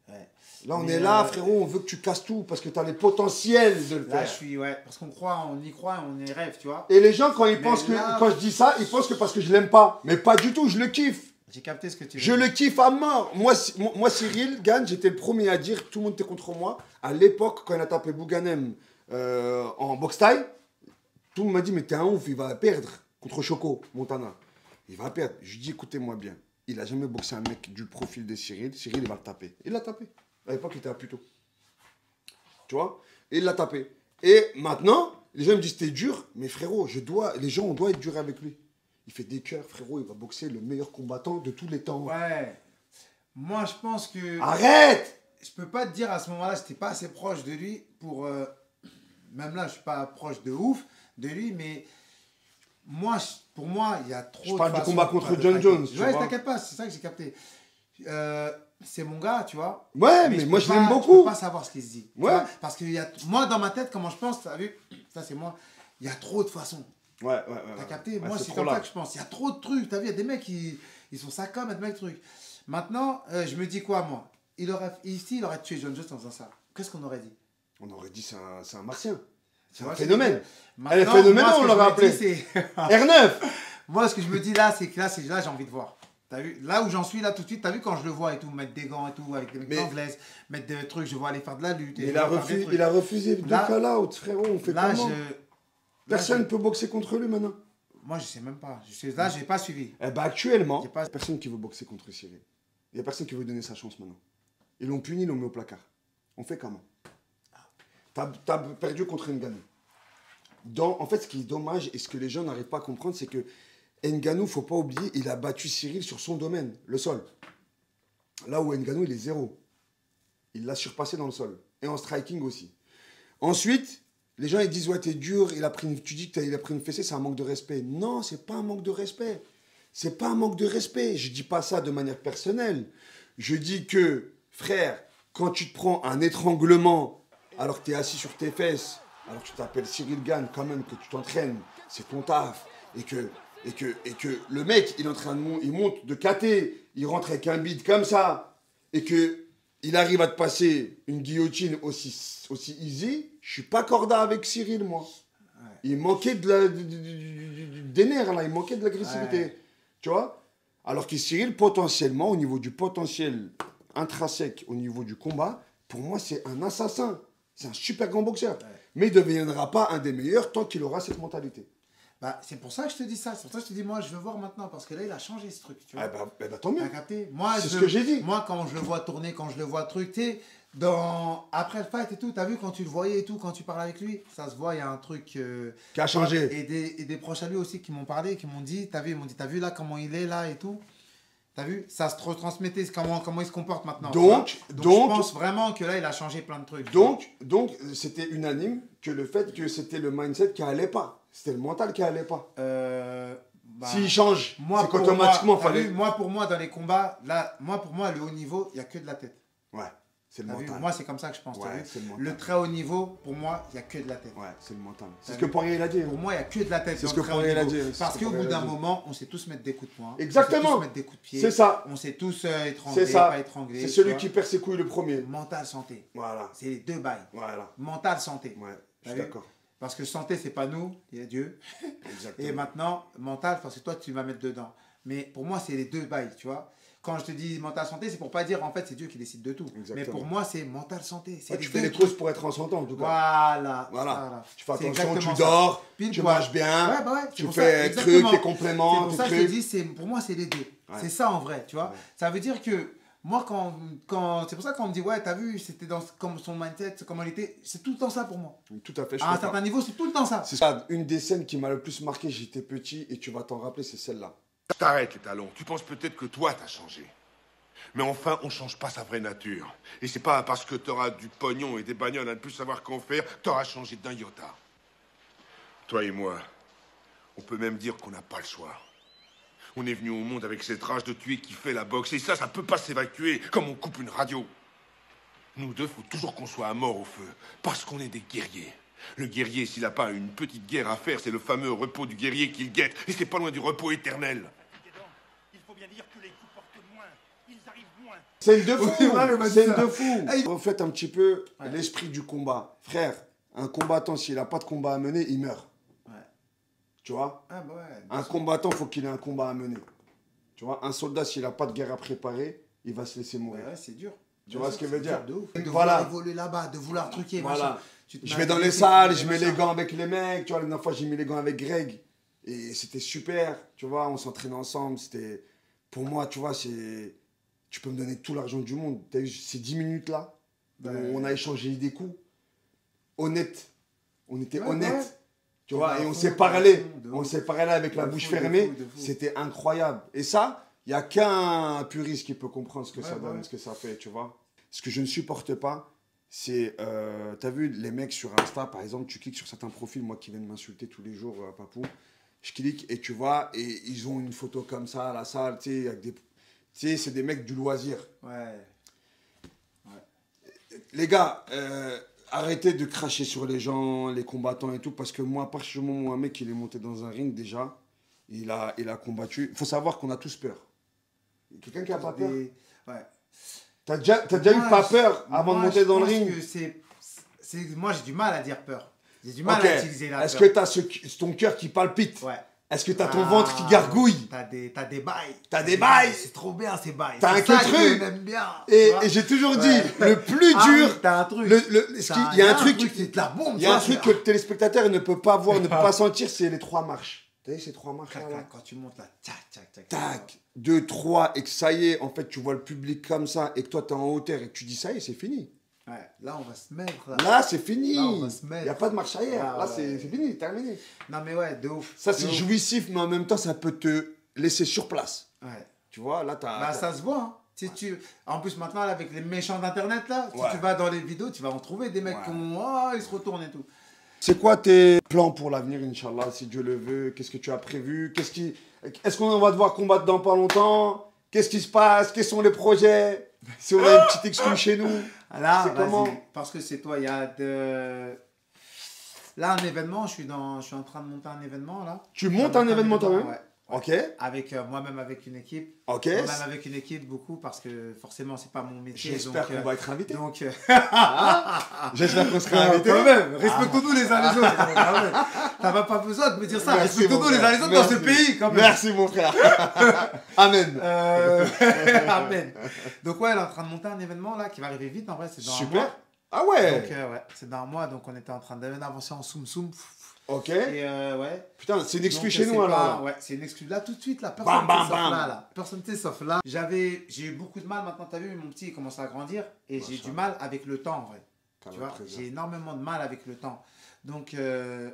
Ouais. Là, on Mais est là, frérot, on veut que tu casses tout parce que t'as les potentiels de le Là, faire. je suis, ouais, parce qu'on croit, on y croit, on y rêve, tu vois. Et les gens, quand ils Mais pensent que, là- quand je dis ça, ils pensent que parce que je l'aime pas. Mais pas du tout, je le kiffe. J'ai capté ce que tu veux Je dire. le kiffe à mort. Moi, Cyril Gann, j'étais le premier à dire que tout le monde était contre moi. À l'époque, quand il a tapé Bouganem en boxe taille, tout le monde m'a dit, mais t'es un ouf, il va perdre contre Choco Montana. Il va perdre. Je lui dis, écoutez-moi bien. Il a jamais boxé un mec du profil de Cyril. Cyril, il va le taper. Il l'a tapé. À l'époque, il était à Puto. Tu vois? Et il l'a tapé. Et maintenant, les gens me disent, t'es dur. Mais frérot, les gens, on doit être dur avec lui. Il fait des cœurs, frérot. Il va boxer le meilleur combattant de tous les temps. Ouais. Moi, je pense que... Arrête! Je peux pas te dire à ce moment-là, j'étais pas assez proche de lui pour... même là, je suis pas proche de ouf de lui, mais... Moi, pour moi, il y a trop Je parle de du façons combat de contre faire John des Jones, fights. tu Ouais, vois. t'inquiète pas, c'est ça que j'ai capté. C'est mon gars, tu vois. Ouais, mais moi, peux je l'aime pas- beaucoup. Je peux pas savoir ce qu'il se dit. tu Ouais. vois, parce que moi, dans ma tête, comment je pense, t'as vu, ça c'est moi, il y a trop de façons. Ouais. T'as capté? Ouais, Moi, c'est trop comme ça large. que je pense. Il y a trop de trucs. T'as vu, il y a des mecs qui sont saccades, des mecs trucs. Maintenant, je me dis quoi, moi? Il aurait tué John Jones en faisant ça. Qu'est-ce qu'on aurait dit? On aurait dit c'est un martien. C'est un vois, phénomène. Maintenant, Elle est phénoménale, moi, ce on que l'aurait je me appelé. dis, c'est- R9. Moi, ce que je me dis là, c'est que là, j'ai envie de voir. T'as vu? Là où j'en suis, là, tout de suite, t'as vu quand je le vois et tout, mettre des gants et tout, avec des mecs Mais- anglaises, mettre des trucs, je vois aller faire de la lutte. et Il je a, vois faire des trucs. il a refusé deux Là- call-out, frérot. On fait Là, comment? Personne ne peut boxer contre lui maintenant. Moi, je sais même pas. Là, j'ai pas suivi. Eh ben, actuellement, J'ai pas- il n'y a personne qui veut boxer contre Cyril. Il n'y a personne qui veut donner sa chance maintenant. Ils l'ont puni, ils l'ont mis au placard. On fait comment? T'as perdu contre Ngannou. En fait, ce qui est dommage et ce que les gens n'arrivent pas à comprendre, c'est que Ngannou, faut pas oublier, il a battu Cyril sur son domaine, le sol. Là où Ngannou, il est zéro. Il l'a surpassé dans le sol. Et en striking aussi. Ensuite, les gens ils disent, ouais, t'es dur, tu dis qu'il a pris une fessée, c'est un manque de respect. Non, c'est pas un manque de respect. C'est pas un manque de respect. Je dis pas ça de manière personnelle. Je dis que, frère, quand tu te prends un étranglement alors que tu es assis sur tes fesses, alors que tu t'appelles Cyril Gann, quand même, que tu t'entraînes, c'est ton taf, et que le mec, il est en train il monte de KT, il rentre avec un bide comme ça, et que il arrive à te passer une guillotine aussi easy, je suis pas corda avec Cyril, moi. Il manquait des nerfs, là, il manquait de l'agressivité. Ouais. Tu vois? Alors que Cyril, potentiellement, au niveau du potentiel intrinsèque, au niveau du combat, pour moi, c'est un assassin. C'est un super grand boxeur. Mais il ne deviendra pas un des meilleurs tant qu'il aura cette mentalité. Bah, c'est pour ça que je te dis ça. C'est pour ça que je te dis, moi, je veux voir maintenant. Parce que là, il a changé ce truc. Tu vois. Eh ben, tant mieux. T'as capté? Moi, C'est ce que j'ai dit. Moi, quand je le vois tourner, quand je le vois truc, tu sais, après le fight et tout, t'as vu quand tu le voyais et tout, quand tu parles avec lui, ça se voit, il y a un truc. Qui a changé. Et des proches à lui aussi qui m'ont parlé, qui m'ont dit, t'as vu là comment il est là et tout. T'as vu? Ça se retransmettait comment il se comporte maintenant. Donc, je pense vraiment que là, il a changé plein de trucs. Donc, c'était unanime que le fait que c'était le mindset qui allait pas. C'était le mental qui allait pas. S'il change, c'est pour qu'automatiquement, moi, t'as fallait... vu, moi, pour moi, dans les combats, là, pour moi, le haut niveau, il n'y a que de la tête. Ouais, c'est le T'as vu? mental. Moi, c'est comme ça que je pense. t'as Ouais, vu? c'est le mental. Le très haut niveau, pour moi, il n'y a que de la tête. Ouais, c'est le mental. C'est T'as ce que vu? Poirier il a dit. Pour moi, il n'y a que de la tête. C'est dans ce le que très haut Poirier a niveau. dit, c'est Parce ce que qu'au bout Poirier a d'un dit. moment, on sait tous mettre des coups de poing. Exactement. On sait tous mettre des coups de pied. C'est ça. On sait tous étrangler, C'est ça. pas étrangler. C'est tu celui vois. qui perd ses couilles le premier. Mental, santé. Voilà. C'est les deux bails. Voilà. Mental, santé. Ouais, je T'as suis vu? d'accord. Parce que santé, c'est pas nous, il y a Dieu. Exactement. Et maintenant, mental, parce que toi, tu vas mettre dedans. Mais pour moi, c'est les deux bails, tu vois. Quand je te dis mental santé, c'est pour pas dire en fait c'est Dieu qui décide de tout. Exactement. Mais pour moi, c'est mental santé. C'est Ouais, tu fais les deux causes pour être en santé en tout cas. Voilà. Voilà. Tu fais C'est attention, exactement tu ça. dors, Pile tu poil. manges bien, Ouais, bah ouais, c'est tu pour ça, fais exactement. trucs, tes compléments, C'est pour tes ça que je te trucs. dis, pour moi, c'est les deux. Ouais. C'est ça en vrai, tu vois. Ouais. Ça veut dire que moi, c'est pour ça qu'on me dit, ouais, t'as vu, c'était comme son mindset, comment il était, c'est tout le temps ça pour moi. Tout à fait, je À un suis d'accord. certain niveau, c'est tout le temps ça. C'est ça, une des scènes qui m'a le plus marqué, j'étais petit et tu vas t'en rappeler, c'est celle-là. T'arrêtes les talons. Tu penses peut-être que toi, t'as changé. Mais enfin, on change pas sa vraie nature. Et c'est pas parce que t'auras du pognon et des bagnoles à ne plus savoir qu'en faire, t'auras changé d'un iota. Toi et moi, on peut même dire qu'on n'a pas le choix. On est venu au monde avec cette rage de tuer qui fait la boxe, et ça peut pas s'évacuer comme on coupe une radio. Nous deux, faut toujours qu'on soit à mort au feu, parce qu'on est des guerriers. Le guerrier, s'il n'a pas une petite guerre à faire, c'est le fameux repos du guerrier qu'il guette, et c'est pas loin du repos éternel. Il faut bien dire que les coups portent moins, ils arrivent moins. C'est une de fou, Ouais, c'est une ça. de fou. Reflète un petit peu l'esprit du combat. Frère, un combattant, s'il n'a pas de combat à mener, il meurt. Ouais. Tu vois? Ah bah ouais. Un combattant, il faut qu'il ait un combat à mener. Tu vois? Un soldat, s'il n'a pas de guerre à préparer, il va se laisser mourir. Ouais, c'est dur. Tu vois ce que je veux dire? De ouf. De Voilà. vouloir évoluer là-bas, de vouloir truquer, Voilà. machin. Tu te Je mets vais à dans côté, les tu salles, fais je mets machin. les gants avec les mecs. Tu vois, la dernière fois, j'ai mis les gants avec Greg. Et c'était super. Tu vois, on s'entraînait ensemble. C'était... Pour moi, tu vois, c'est... Tu peux me donner tout l'argent du monde. T'as vu, ces 10 minutes-là, où on a échangé des coups. Honnête. On était honnête. Ouais. Tu vois, Ouais, et on de s'est fou, parlé. de fou, de On ouf. s'est parlé avec la De bouche fou, de fermée. fou, de fou. C'était incroyable. Et ça, il n'y a qu'un puriste qui peut comprendre ce que ça donne, ouais. ce que ça fait, tu vois. Ce que je ne supporte pas, c'est... T'as vu, les mecs sur Insta, par exemple, tu cliques sur certains profils, moi qui viennent m'insulter tous les jours, Papou, je clique et tu vois, et ils ont une photo comme ça à la salle, tu sais, avec des... Tu sais, c'est des mecs du loisir. Ouais. Les gars, arrêtez de cracher sur les gens, les combattants et tout, parce que moi, à partir du moment où un mec il est monté dans un ring déjà, il a combattu. Il faut savoir qu'on a tous peur. Quelqu'un qui a pas peur? Ouais. T'as déjà eu Moi, pas peur avant de moi, monter je dans le pense ring? que moi, j'ai du mal à dire peur. J'ai du mal Ok. à utiliser la Est-ce peur. que t'as ton cœur qui palpite? Ouais. Est-ce que t'as ton ventre qui gargouille? T'as des bails. T'as des bails. C'est trop bien ces bails. T'as C'est un ça que que truc. j'aime bien. Et, tu vois. et j'ai toujours dit, Ouais. le plus Ah dur, oui, t'as un truc. il y a un truc, c'est de la bombe. il y a un truc que le téléspectateur ne peut pas voir, ne peut pas sentir, c'est les 3 marches. T'as vu ces 3 marches là? Quand tu montes là, tac, tac, tac. Tac, 2, 3, et que ça y est, en fait, tu vois le public comme ça, et que toi, t'es en hauteur, et que tu dis, ça y est, c'est fini. Ouais, là, on va se mettre. Là. Là, c'est fini. Là, on va se Il mettre. n'y a pas de marche arrière. Ah, Là, ouais. c'est fini, terminé. Non, mais ouais, de ouf. Ça, De c'est ouf. jouissif, mais en même temps, ça peut te laisser sur place. Ouais. Tu vois, là, Bah, ça se voit. Hein. Si en plus, maintenant, là, avec les méchants d'internet, là, si Ouais. tu vas dans les vidéos, tu vas en trouver des mecs Ouais. qui ont. Oh, ils se retournent et tout. C'est quoi tes plans pour l'avenir, Inch'Allah, si Dieu le veut? Qu'est-ce que tu as prévu? Est-ce qu'on va devoir combattre dans pas longtemps? Qu'est-ce qui se passe? Quels sont les projets? Si on a une petite exclue chez nous? Là, C'est comment? vas-y, parce que c'est toi, il y a Là, un événement, je suis en train de monter un événement, là. Tu montes un événement toi-même? Ouais. Ok, Avec moi-même avec une équipe. ok. Moi-même avec une équipe, beaucoup, parce que forcément, c'est pas mon métier. J'espère donc, qu'on va être invité. Donc, J'espère qu'on sera invité. quand même, respectons-nous les uns les autres. quand même. T'as pas besoin de me dire ça. Merci, Respectons-nous mon les uns frère. les autres dans ce Merci. pays, quand même. Merci, mon frère. Amen. Amen. Donc, ouais, elle est en train de monter un événement là qui va arriver vite. En vrai, c'est dans un Super. mois. Ah ouais. Donc, ouais, c'est dans un mois. Donc, on était en train d'avancer en soum-soum. Ok. Et ouais. Putain, c'est une exclue Donc, chez c'est nous alors. pas- Ouais, c'est une exclue là tout de suite. Là, personne Bam, ne sauf bam, là, bam. là. Personne ne sauf là. J'ai eu beaucoup de mal maintenant. T'as vu, mon petit il commence à grandir et j'ai du mal avec le temps en vrai. Tu vois, j'ai énormément de mal avec le temps. Donc, t'as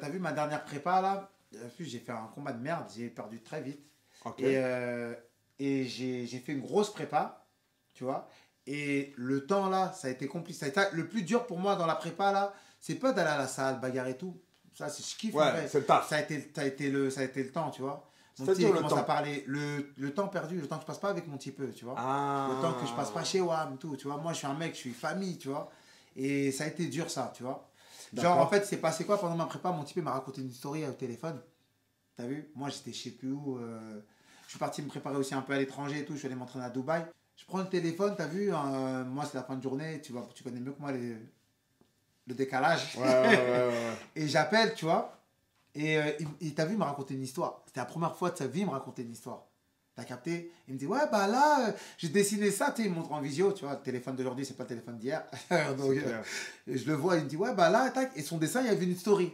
vu ma dernière prépa là? En plus, j'ai fait un combat de merde. J'ai perdu très vite. Ok. Et j'ai fait une grosse prépa, tu vois. Et le temps là, ça a été compliqué. Ça a été le plus dur pour moi dans la prépa là, c'est pas d'aller à la salle, bagarre et tout. Ça, c'est je kiffe. en Ouais, vrai. c'est le taf. Ça a été le temps, tu vois. Mon C'est-à-dire petit, il le commence temps. à parler. Le temps perdu, le temps que je passe pas avec mon petit peu, tu vois. Ah. Le temps que je passe pas chez WAM, tout, tu vois. Moi, je suis un mec, je suis famille, tu vois. Et ça a été dur, ça, tu vois. Genre, en fait, c'est passé quoi pendant ma prépa? Mon petit peu m'a raconté une story au téléphone. T'as vu? Moi, j'étais je sais plus où. Je suis parti me préparer aussi un peu à l'étranger et tout. Je suis allé m'entraîner à Dubaï. Je prends le téléphone, t'as vu? Moi, c'est la fin de journée. Tu connais mieux que moi le décalage. Ouais. Et j'appelle, tu vois. Et t'as vu, il m'a raconté une histoire. C'était la première fois de sa vie, il me racontait une histoire. T'as capté? Il me dit, ouais, bah là, j'ai dessiné ça. Tu sais, il me montre en visio, tu vois. Le téléphone d'aujourd'hui, c'est pas le téléphone d'hier. Donc, et je le vois, il me dit, ouais, bah là, tac. Et son dessin, il y avait une story.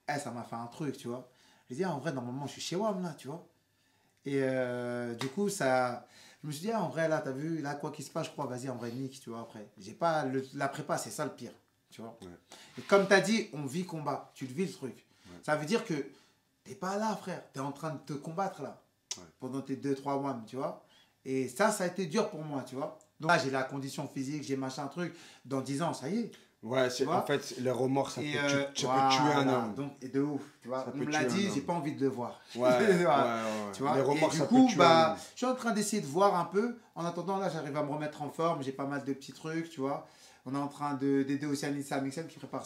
Eh, ça m'a fait un truc, tu vois. Je dis, en vrai, normalement, je suis chez WAM, là, tu vois. Et du coup, ça. Je me suis dit, en vrai, là, t'as vu, là, quoi qu'il se passe, je crois, vas-y, en vrai, nique, tu vois, après. J'ai pas. La prépa, c'est ça le pire, tu vois. Ouais. Et comme t'as dit, on vit combat. Tu le vis le truc. Ça veut dire que t'es pas là, frère. T'es en train de te combattre, là. Ouais. pendant tes 2-3 mois, tu vois. Et ça a été dur pour moi, tu vois. Donc là, j'ai la condition physique, j'ai machin truc. Dans 10 ans, ça y est. Ouais, Tu vois. en fait, le remords, ça peut, Et, ça peut tuer un homme. Donc, et de ouf, tu vois. Ça On peut me l'a tuer un dit, homme. j'ai pas envie de le voir. Ouais, ouais, ouais. Tu vois. Les remords, Et ça du coup, peut tuer un homme. je suis en train d'essayer de voir un peu. En attendant, là, j'arrive à me remettre en forme. J'ai pas mal de petits trucs, tu vois. On est en train d'aider aussi Anissa Mixel qui prépare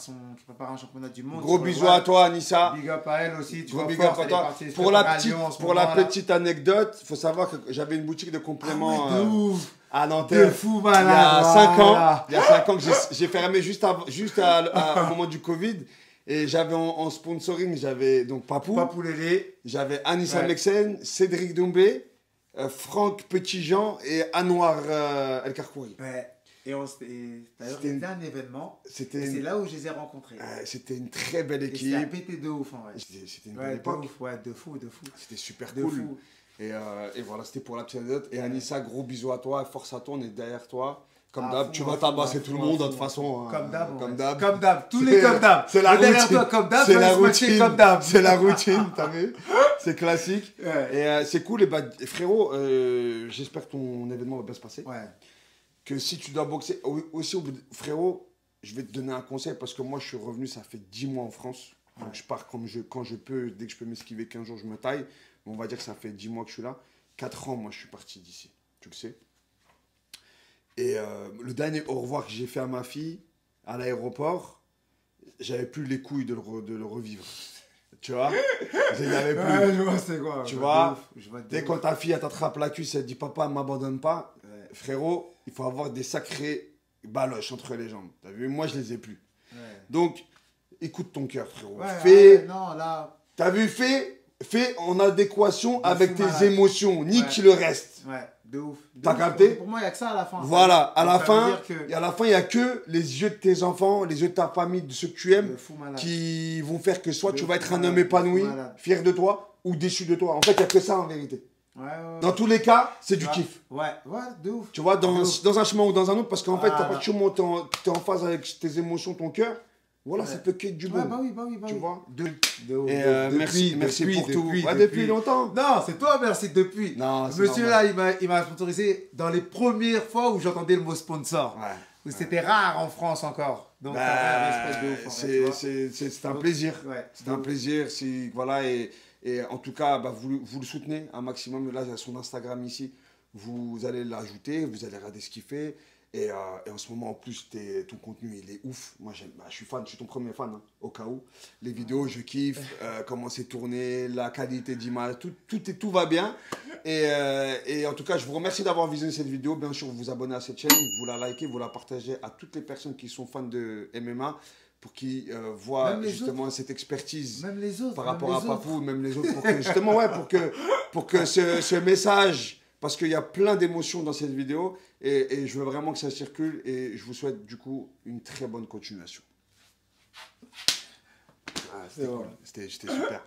un championnat du monde. Gros sur le bisous voile. à toi, Anissa. Big up à elle aussi. Tu Gros vois, big up force, à elle est toi. partie se Pour la préparer à Lyon en ce pour la moment, là. petite anecdote, il faut savoir que j'avais une boutique de compléments Ah ouais, de ouf. à Nanterre. De fou Il y malade. a 5 ans. Voilà. Il y a 5 ans que j'ai fermé juste au moment du Covid. Et j'avais en sponsoring, j'avais donc Papou. Papou Lélé. J'avais Anissa Ouais. Mexen, Cédric Doumbé, Franck Petitjean et Anouar El Karkouri. Ouais. Et d'ailleurs, C'était c'était un événement. Et C'était c'est là où je les ai rencontrés. c'était une très belle Et c'est à équipe. péter de ouf en vrai. C'était une belle Ouais, de époque. ouf, ouais, de fou, de fou. C'était super De cool. fou. Et voilà, c'était pour la petite anecdote. Et Anissa, gros bisous à toi, force à toi, on est derrière toi. Comme À d'hab, fond, tu à vas fond, tabasser à tout le fond, monde, à de toute fond. façon. Comme d'hab. Comme ouais. d'hab. Comme d'hab. Tous C'est- les comme d'hab. C'est la Le derrière routine. toi comme d'hab. C'est je la vais se motiver routine. comme d'hab. C'est la routine, t'as vu? C'est classique. Ouais. Et c'est cool. Et bah, frérot, j'espère que ton événement va bien se passer. Ouais. Que si tu dois boxer, aussi, frérot, je vais te donner un conseil parce que moi, je suis revenu, ça fait 10 mois en France. Donc, je pars quand je peux, dès que je peux m'esquiver 15 jours, je me taille. On va dire que ça fait 10 mois que je suis là. 4 ans, moi, je suis parti d'ici. Tu le sais. Et le dernier au revoir que j'ai fait à ma fille, à l'aéroport, j'avais plus les couilles de le revivre. Tu vois? Je n'avais plus. Ouais, je vois c'est quoi. Tu je vois, de ouf, je vois de Dès ouf. quand ta fille elle t'attrape la cuisse, elle te dit papa, m'abandonne pas, Ouais. frérot, il faut avoir des sacrés baloches entre les jambes. T'as vu? Moi, je les ai plus. Ouais. Donc, écoute ton cœur, frérot. Ouais, Fais, ouais, non, là. t'as vu, fais en adéquation avec fou tes malade. émotions, nique Ouais. le reste. Ouais, de ouf. De T'as ouf. capté? Pour moi, il n'y a que ça à la fin. Voilà, à Donc, la ça fin, veut dire que- et à la fin, il n'y a que les yeux de tes enfants, les yeux de ta famille, de ceux que tu aimes, De fou malade. qui vont faire que soit De tu vas fou être un malade, homme de épanoui, fou malade. fier de toi, ou déçu de toi. En fait, il n'y a que ça en vérité. Ouais, ouais. Dans tous les cas, c'est du Ouais. kiff. Ouais, ouais, de ouf. Tu vois, dans un chemin ou dans un autre, parce qu'en fait, à Voilà. partir du moment où tu es en phase avec tes émotions, ton cœur, voilà, Ouais. ça peut qu'être du bon. Ouais, bah oui, bah oui, bah Tu oui. vois. De ouf, Et depuis, merci depuis, pour tout. depuis, Ouais, depuis longtemps. Non, c'est toi, merci, depuis. Non, c'est Monsieur normal. là, il m'a sponsorisé dans les premières fois où j'entendais le mot sponsor. Ouais. Où c'était rare en France encore. Donc, Bah, t'as un respect de ouf. en fait, tu vois. c'est un Donc, plaisir. ouais, C'est un plaisir. Voilà, et en tout cas, bah, vous le soutenez un maximum. Là, il y a son Instagram ici. Vous allez l'ajouter, vous allez regarder ce qu'il fait. Et en ce moment, en plus, ton contenu, il est ouf. Moi, je suis fan, je suis ton premier fan, hein, au cas où. Les vidéos, je kiffe. Comment c'est tourné, la qualité d'image, tout va bien. Et en tout cas, je vous remercie d'avoir visionné cette vidéo. Bien sûr, vous vous abonnez à cette chaîne, vous la likez, vous la partagez à toutes les personnes qui sont fans de MMA pour qu'ils voient Même les justement cette expertise Même les autres. par même rapport les à autres. Papou, même les autres, pour que, justement, ouais, pour que ce message, parce qu'il y a plein d'émotions dans cette vidéo, et je veux vraiment que ça circule, et je vous souhaite du coup une très bonne continuation. Ah, c'était C'est bon. cool, c'était super.